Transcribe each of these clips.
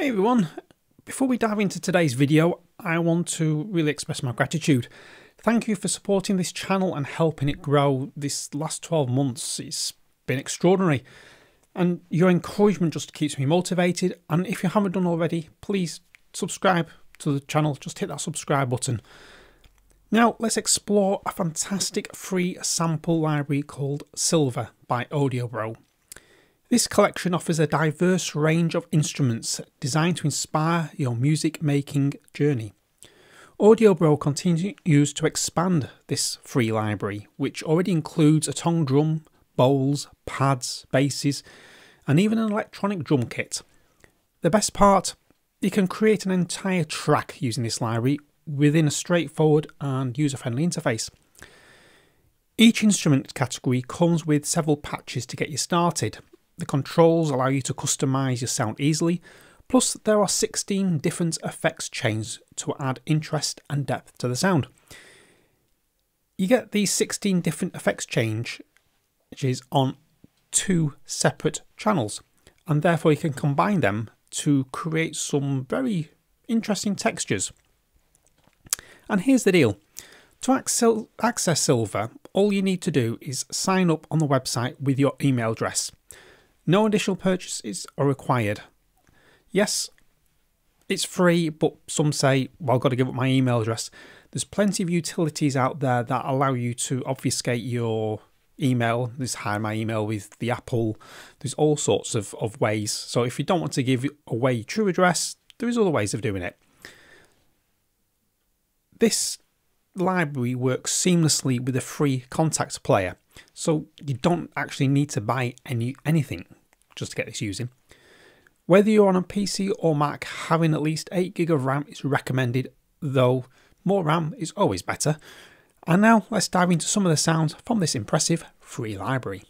Hey everyone, before we dive into today's video, I want to really express my gratitude. Thank you for supporting this channel and helping it grow this last 12 months. It's been extraordinary, and your encouragement just keeps me motivated. And if you haven't done already, please subscribe to the channel. Just hit that subscribe button. Now let's explore a fantastic free sample library called Silver by AudioBro. This collection offers a diverse range of instruments designed to inspire your music making journey. AudioBro continues to expand this free library, which already includes a tongue drum, bowls, pads, basses, and even an electronic drum kit. The best part, you can create an entire track using this library within a straightforward and user-friendly interface. Each instrument category comes with several patches to get you started. The controls allow you to customize your sound easily, plus there are 16 different effects chains to add interest and depth to the sound. You get these 16 different effects changes on 2 separate channels, and therefore you can combine them to create some very interesting textures. And here's the deal. To access Silver, all you need to do is sign up on the website with your email address. No additional purchases are required. Yes, it's free, but some say, well, I've got to give up my email address. There's plenty of utilities out there that allow you to obfuscate your email. There's Hide My Email with the Apple. There's all sorts of ways. So if you don't want to give away your true address, there is other ways of doing it. This library works seamlessly with a free Kontakt player, so you don't actually need to buy anything just to get this using. Whether you're on a PC or Mac, having at least 8 GB of RAM is recommended, though more RAM is always better. And now let's dive into some of the sounds from this impressive free library.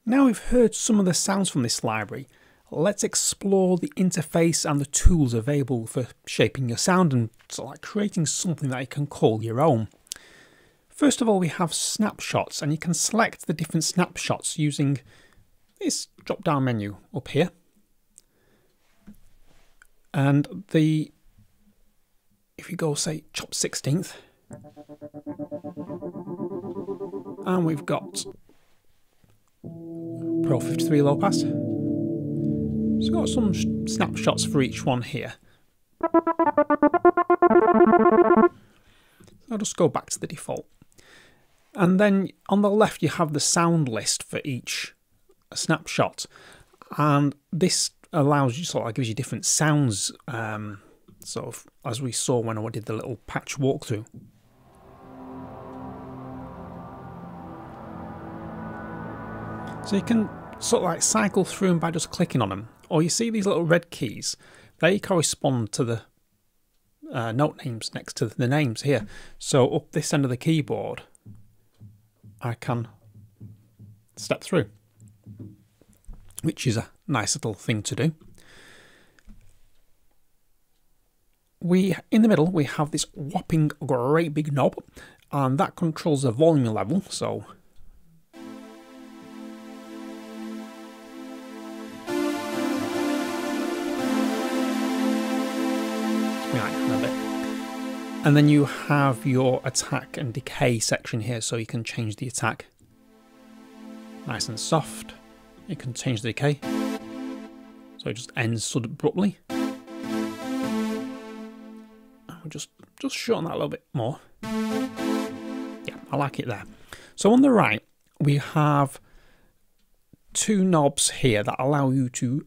Now we've heard some of the sounds from this library, let's explore the interface and the tools available for shaping your sound and sort of like creating something that you can call your own. First of all, we have snapshots, and you can select the different snapshots using this drop down menu up here. And if you go say chop 16th, and we've got Pro 53 low pass. So we've got some snapshots for each one here. I'll just go back to the default. And then on the left you have the sound list for each snapshot. And this allows you, sort of gives you different sounds, sort of as we saw when I did the little patch walkthrough. So you can sort of like cycle through them by just clicking on them. Or you see these little red keys, they correspond to the note names next to the names here. So up this end of the keyboard, I can step through, which is a nice little thing to do. In the middle, we have this whopping great big knob, and that controls the volume level. So and then you have your attack and decay section here, so you can change the attack nice and soft. You can change the decay, so it just ends abruptly. I'll just shorten that a little bit more. Yeah, I like it there. So on the right, we have two knobs here that allow you to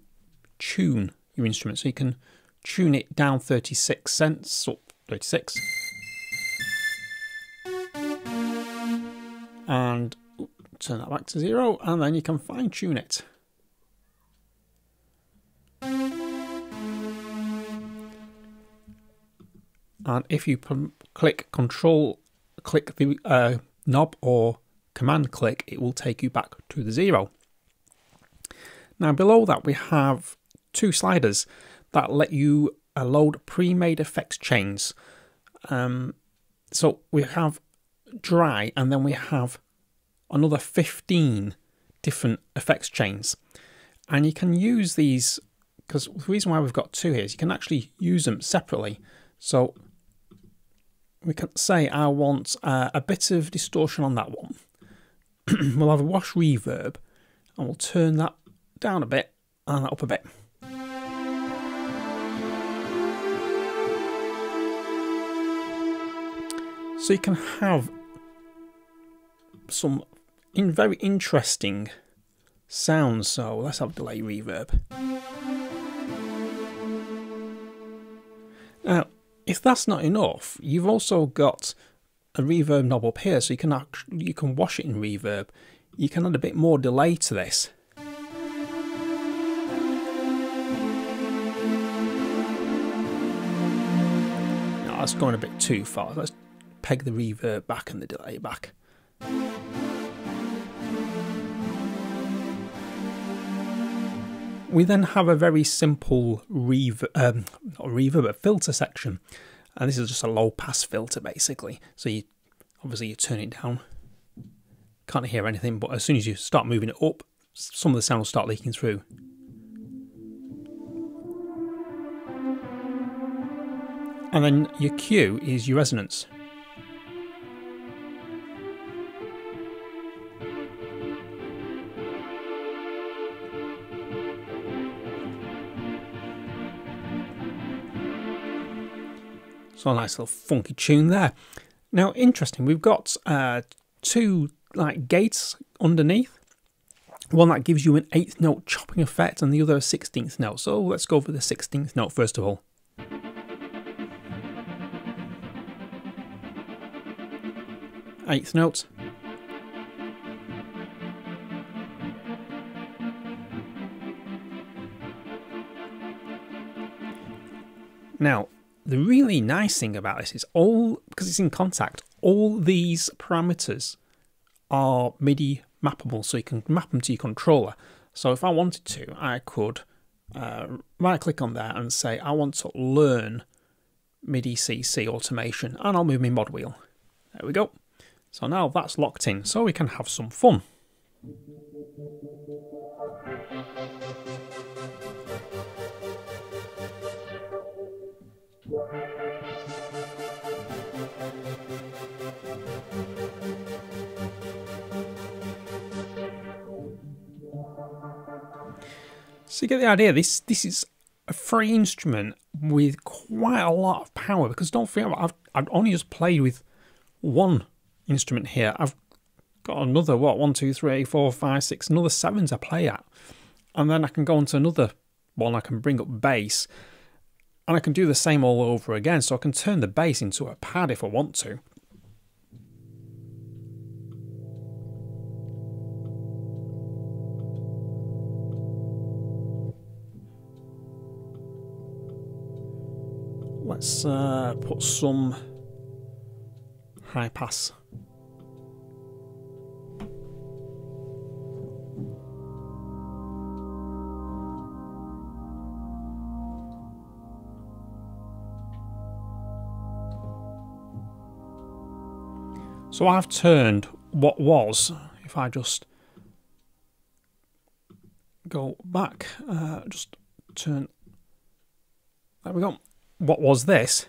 tune your instrument. So you can tune it down 36 cents, up 36. And turn that back to 0, and then you can fine tune it. And if you click the knob or command click, it will take you back to the 0. Now below that we have two sliders that let you load pre-made effects chains. So we have dry, and then we have another 15 different effects chains, and you can use these, because the reason why we've got two here is you can actually use them separately. So we can say I want a bit of distortion on that one, we'll have a wash reverb, and we'll turn that down a bit and that up a bit. So you can have some very interesting sounds. So let's have delay reverb. Now, if that's not enough, you've also got a reverb knob up here, so you can wash it in reverb. You can add a bit more delay to this. Now that's going a bit too far. Let's peg the reverb back and the delay back. We then have a very simple filter section, and this is just a low pass filter basically. So obviously you turn it down, can't hear anything, but as soon as you start moving it up, some of the sound will start leaking through. And then your Q is your resonance. So a nice little funky tune there. Now, interesting, we've got two gates underneath. One that gives you an 8th note chopping effect and the other a 16th note. So let's go for the 16th note first of all. Eighth note. Now, the really nice thing about this is because it's in Kontakt, all these parameters are MIDI mappable, so you can map them to your controller. So if I wanted to, I could right click on there and say I want to learn MIDI CC automation, and I'll move my mod wheel. There we go. So now that's locked in, so we can have some fun. So you get the idea, this is a free instrument with quite a lot of power, because don't forget, I've only just played with one instrument here. I've got another, 1, 2, 3, 4, 5, 6, another 7s I play at. And then I can go on to another one, I can bring up bass, and I can do the same all over again, so I can turn the bass into a pad if I want to. Let's put some high pass. So I've turned what was, if I just go back, just turn, there we go. What was this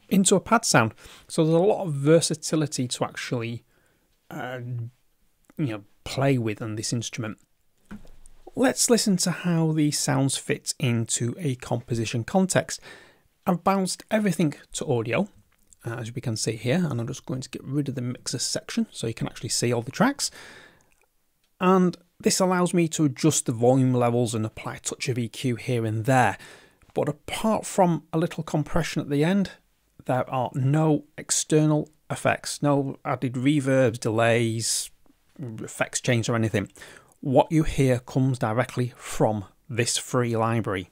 into a pad sound. So there's a lot of versatility to actually play with on this instrument. Let's listen to how these sounds fit into a composition context. I've bounced everything to audio, as we can see here, and I'm just going to get rid of the mixer section so you can actually see all the tracks. And this allows me to adjust the volume levels and apply a touch of EQ here and there. But apart from a little compression at the end, there are no external effects, no added reverbs, delays, effects change or anything. What you hear comes directly from this free library.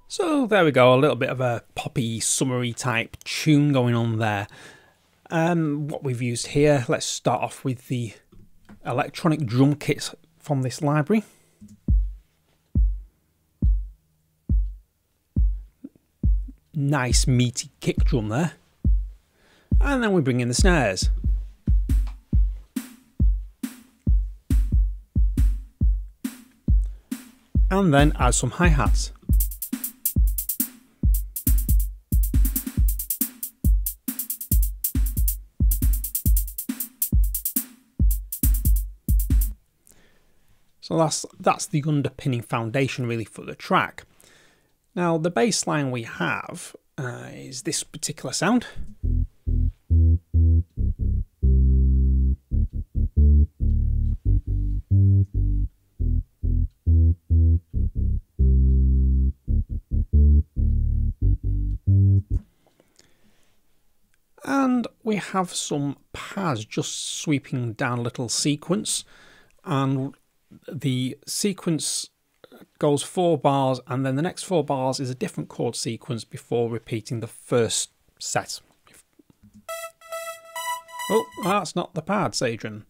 So there we go, a little bit of a poppy, summery type tune going on there. What we've used here, let's start off with the electronic drum kits from this library. Nice meaty kick drum there. And then we bring in the snares. And then add some hi-hats. So that's the underpinning foundation really for the track. Now the bass line we have is this particular sound. And we have some pads just sweeping down a little sequence, and the sequence goes 4 bars, and then the next 4 bars is a different chord sequence before repeating the first set. Oh, that's not the pads, Adrian.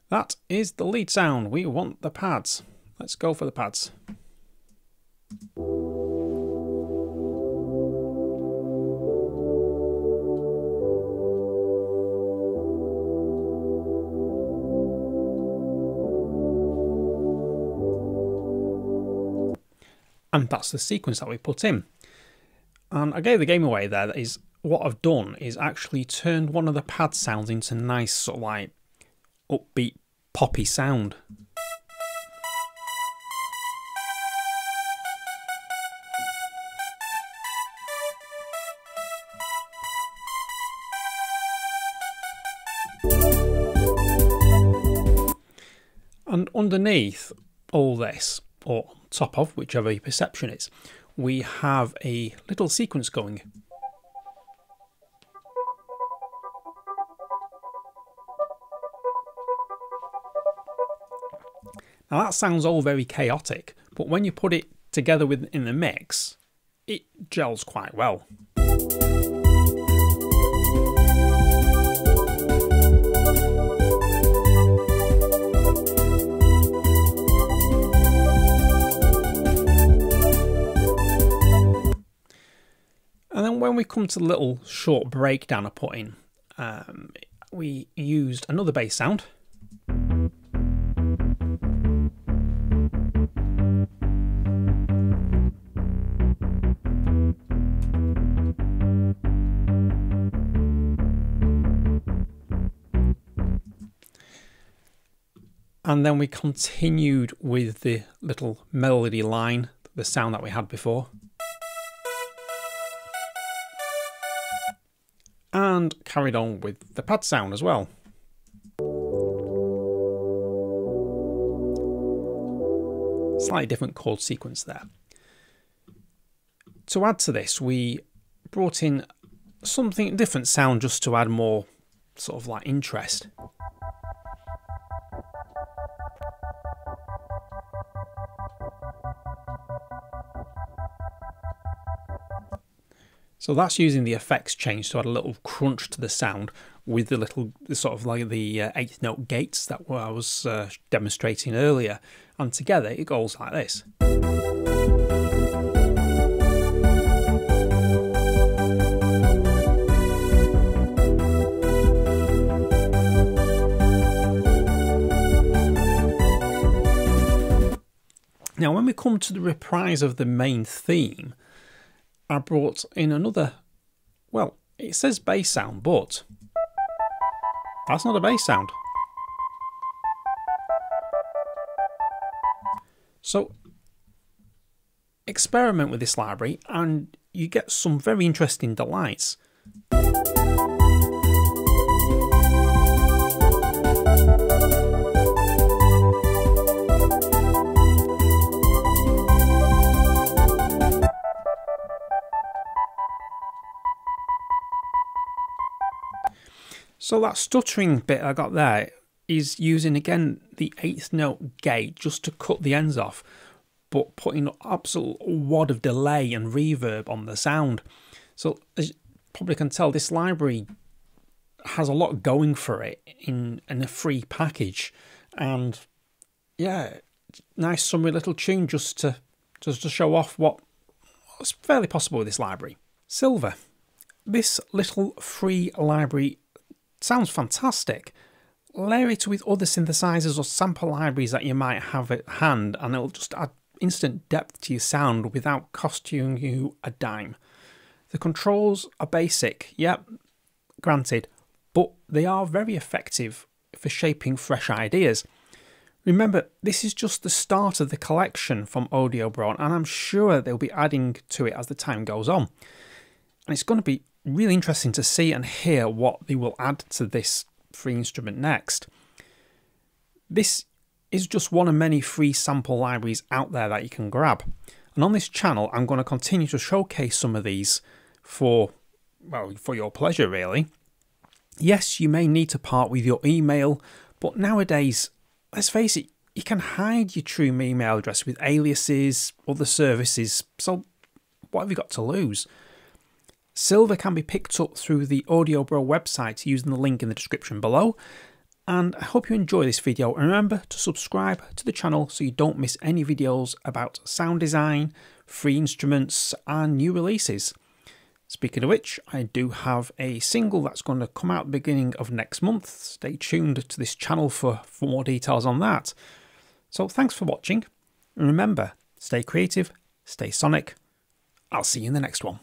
That is the lead sound. We want the pads. Let's go for the pads. And that's the sequence that we put in. And I gave the game away there. That is, what I've done is actually turned one of the pad sounds into nice sort of like upbeat poppy sound. And underneath all this, or on top of, whichever your perception is, we have a little sequence going. Now that sounds all very chaotic, but when you put it together in the mix, it gels quite well. And then when we come to the little short breakdown I put in, we used another bass sound. And then we continued with the little melody line, the sound that we had before. And carried on with the pad sound as well. Slightly different chord sequence there. To add to this, we brought in something different sound just to add more sort of like interest. So that's using the effects change to add a little crunch to the sound with the sort of like the eighth note gates that I was demonstrating earlier, and together it goes like this. Now when we come to the reprise of the main theme, I brought in another, well, it says bass sound, but that's not a bass sound. So experiment with this library and you get some very interesting delights. So that stuttering bit I got there is using again the eighth note gate just to cut the ends off, but putting an absolute wad of delay and reverb on the sound. So as you probably can tell, this library has a lot going for it in a free package. And yeah, nice summary little tune just to show off what's fairly possible with this library. Silver. This little free library sounds fantastic. Layer it with other synthesizers or sample libraries that you might have at hand, and it'll just add instant depth to your sound without costing you a dime. The controls are basic, yep, granted, but they are very effective for shaping fresh ideas. Remember, this is just the start of the collection from Audio Bro, and I'm sure they'll be adding to it as the time goes on. And it's going to be really interesting to see and hear what they will add to this free instrument next. This is just one of many free sample libraries out there that you can grab. And on this channel, I'm going to continue to showcase some of these for your pleasure, really. Yes, you may need to part with your email, but nowadays, let's face it, you can hide your true email address with aliases, other services, so what have you got to lose? Silver can be picked up through the Audio Bro website using the link in the description below. And I hope you enjoy this video, and remember to subscribe to the channel so you don't miss any videos about sound design, free instruments and new releases. Speaking of which, I do have a single that's going to come out at the beginning of next month. Stay tuned to this channel for more details on that. So thanks for watching, and remember, stay creative, stay sonic. I'll see you in the next one.